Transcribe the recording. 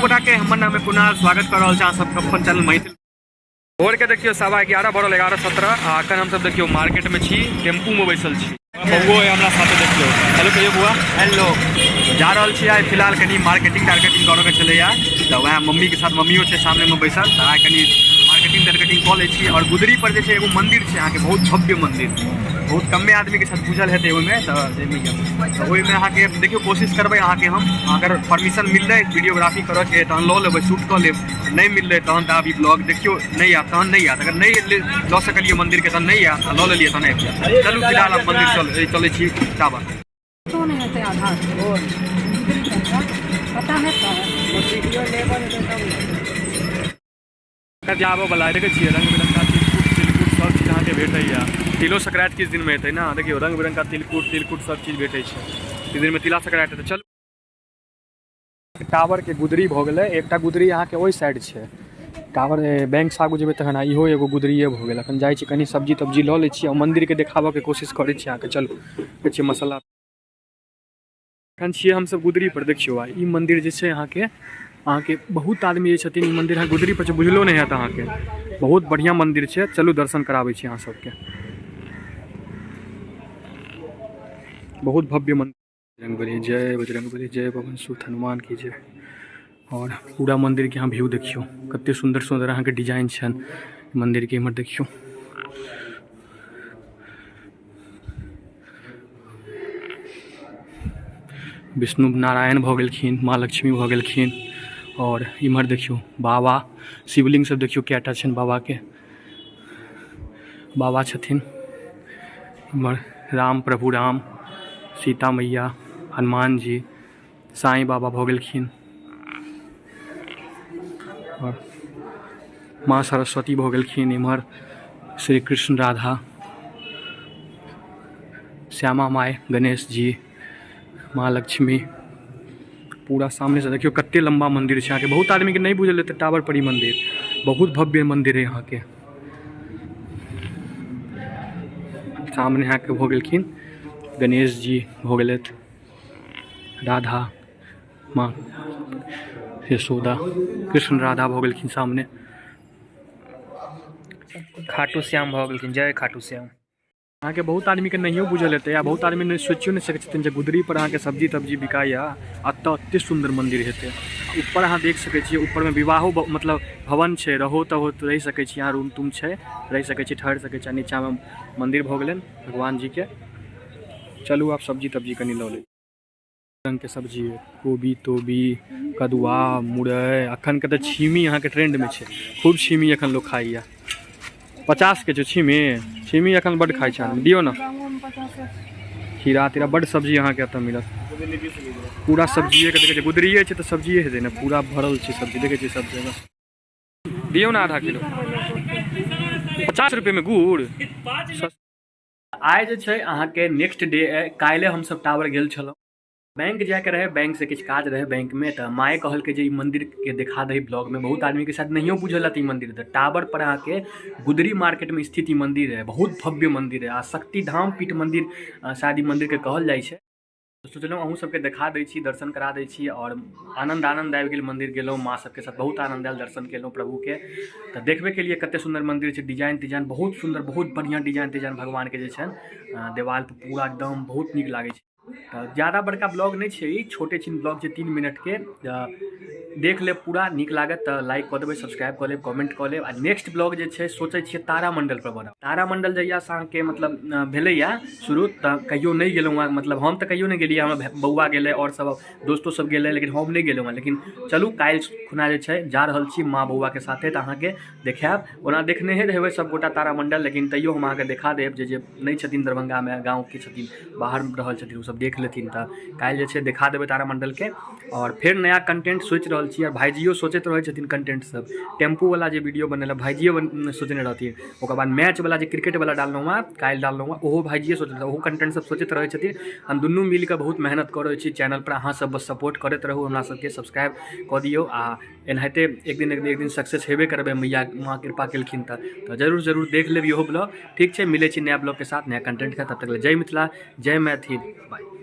गोटा के हमर नाम है कुणाल, स्वागत कर रहा है सबके अपन चैनल मैथिल। भोर के देखियो 11:15 भरल 11:17 आ अखन हम सब देखियो मार्केट में छी, टेम्पू में बैसल छी। बउओ है हमरा साथे देखियो। हेलो कहियो बुआ। हेलो। जा रहल छी आइ फिलहाल कनी मार्केटिंग करे के चले या तो वह मम्मी के साथ, मम्मियो छे सामने में बैसल, त आइ कनी मार्केटिंग कऽ लै छी। और गुदरी पर जे छे एगो मंदिर छे अहाँ के, बहुत भव्य मंदिर, बहुत कमे आदमी के साथ बुझल हेतै ओहिमे। तऽ ओहिमे अहाँ के देखियो कोशिश करबै अहाँ के हम, अगर परमिशन मिललै वीडियोग्राफी करऽ के तहन लऽ लेबै, शूट कऽ लेब। नहीं मिललै तहन तऽ अभी ब्लॉग देखियो नहीं आयत तहन नहीं आयत। अगर नहीं लऽ सकलियै मंदिर के तहन नहीं आयत, लऽ लेलियै तहन आबि जायत। चलू फिलहाल हम मंदिर चलै छी टावर। जाबो वाला देखे छियै रंग बिरंगा तिलकुट सब चीज अहाँ के भेटैया। तिलो संक्रांति किस दिन में हेतै ना, देखियो रंग बिरंगा तिलकुट सब चीज भेटै छै इस दिन में। तिला संक्रांति तऽ चलू टावर के गुदरी भऽ गेलै। एकटा गुदरी अहाँ के ओहि साइड छै टावर, बैंक से आगू जेबै तखन इहो एगो गुदरिये भऽ गेल। अखन जाइ छी कनी सब्जी तब्जी लऽ लै छी और मंदिर के देखाबऽ के कोशिश करै छी अहाँ के। चलू देखिए मसाला एखन छियै हम सब गुदरी पर। देखियो ई मंदिर जे छै अहाँ के बहुत आदमी जे छथिन ई मंदिर गुदरी पर बुझलो नहीं हैत अहाँ के। बहुत बढ़िया मंदिर छै, चलू दर्शन कराबै छी अहाँ सबके। बहुत भव्य मंदिर। बजरंगबली जय पवन सुत हनुमान की जय। और पूरा मंदिर के यहाँ व्यू देखियो, कते सुंदर सुंदर अहाँ के डिजाइन छन मंदिर के। इम्हर देखियो विष्णु नारायण भऽ गेलखिन, माँ लक्ष्मी भऽ गेलखिन। और इम्हर देखियो बाबा, शिवलिंग सब देखियो कैटा छन बाबा के, बाबा छथिन। इम्हर राम, प्रभु राम, सीता मैया, हनुमान जी, साईं बाबा भऽ गेलखिन। और माँ सरस्वती भऽ गेलखिन। इम्हर श्री कृष्ण राधा, श्यामा माई, गणेश जी, माँ लक्ष्मी। पूरा सामने से देखियो कते लंबा मंदिर है। यहाँ के बहुत आदमी के नहीं बुझल हेतै टावर पर ही मंदिर, बहुत भव्य मंदिर है यहाँ के। सामने यहाँ के भऽ गेलखिन गणेश जी भऽ गेलथि, राधा माँ यशोदा, कृष्ण राधा भऽ गेलखिन सामने। खाटू श्याम भऽ गेलखिन, जय खाटू श्याम। अहाँ के बहुत आदमी के नहीं बुझल हेतै या बहुत आदमी सोचियो नहीं सकै छथिन जे गुदरी पर अहाँ के सब्जी तब्जी बिकाया अतऽ एते सुंदर मंदिर हेतै। ऊपर अहाँ देख सकै छियै, ऊपर में विवाहो मतलब भवन छै, रहो तऽ रहि सकै छी, यहाँ रूम तुम छै, रहि सकै छी, ठहर सकै छी। नीचा में मंदिर भऽ गेलनि भगवान जी के। चलू आप सब्जी तब्जी कनी लऽ लै। रंग के सब्जी है, कोबी तोबी, कदुआ, मुरई। अखन के तऽ छीमी अहाँ के ट्रेंड में छै, खूब छीमी अखन लोग खाइया। 50 के जो छीमी अखन बड़ खाई छै, दियो ना। खीरा तीरा बड़ सब्जी अहाँ के एतऽ मिलत। पूरा सब्जिए के देखे छै, गुदरिये छै तऽ सब्जिए हेतै ना, पूरा भरल छै सब्जी। देखे छियै सब जगह। दियो ना आधा किलो। 50 रुपये में गुड़। आइ जे छै अहाँ के नेक्स्ट डे है, काल्हि हम सब टावर गेल छलहुँ। बैंक जाके रहे, बैंक से किछु काज रहे बैंक में, तो माए कहल के मंदिर के दिखा दे ब्लॉग में। बहुत आदमी के साथ नहीं बुझल ई मंदिर। तो टावर पर अहाँ के गुदरी मार्केट में स्थित ई मंदिर है, बहुत भव्य मंदिर है। आ शक्तिधाम पीठ मंदिर शायद ई मंदिर के कहल जाइ छै। सोचलहुँ अहूँ सबके देखा दै छी, दर्शन करा दै छी। और आनंद आबि गेल मंदिर गेलहुँ माँ सबके साथ, बहुत आनंद आयल, दर्शन केलहुँ प्रभु के। तो देखबे के लिए कते सुंदर मंदिर छै, डिजाइन तिजाइन बहुत सुंदर, बहुत बढ़िया डिजाइन तिजाइन भगवान के जे छनि देवाल पर पूरा एकदम बहुत नीक लागे छै। तो ज़्यादा बड़का ब्लॉग नहीं छै, छोटे छिन ब्लॉग छै 3 मिनट के। देख ले पूरा नीक लागत तो लाइक कऽ देबै, सब्सक्राइब कऽ लेब, कमेंट कऽ लेब। आ नेक्स्ट ब्लॉग जे छै सोचै छियै तारामंडल पर बनाब। तारामंडल जहियासँ अहाँके मतलब भेलैया शुरू, तऽ कहियो नहीं गेलहुँ हँ। मतलब हम तऽ कहियो नहीं गेलियै, हमर बौआ गेलै और सब दोस्तों सब गेलै, लेकिन हम नहीं गेलहुँ हँ। लेकिन चलू काल्हि खुना जे छै जा रहल छी माँ बौआ के साथे, तऽ अहाँके देखायब। ओना देखने हेबै सब गोटा तारामंडल, लेकिन तैयो हम अहाँके देखा देब जे नहीं छथिन दरभंगा में, गाँव के छथिन, बाहर रहल छथिन, ओ सब देख लेथिन। तऽ काल्हि जे छै देखा देबै तारामंडल के। और फिर नया कंटेंट सोचि रहल छी। और भाईजियो सोचैत रहै छथिन कंटेंट सब, टेम्पू वाला जे वीडियो बनेला भाईजियो सोचने रहथिन। ओकर बाद मैच वाला जे क्रिकेट वाला डाललहुँ हँ, काल्हि डाललहुँ हँ, ओहो भाईजिए सोचने रहथिन। ओहो कंटेंट सब सोचैत रहै छथिन। हम दुनू मिलकर बहुत मेहनत करै छी चैनल पर। अहाँ सब बस सपोर्ट करैत रहू हमरा सबके, सब्सक्राइब कऽ दियौ। आ एनाहिते एक दिन सक्सेस हेबे करबै, मैया माँ कृपा केलखिन तऽ जरूर देख लेब इहो ब्लॉग। ठीक छै, मिलै छी नया ब्लॉग के साथ, नया कंटेंट के। तब तक जय मिथिला, जय मैथिल, बाय।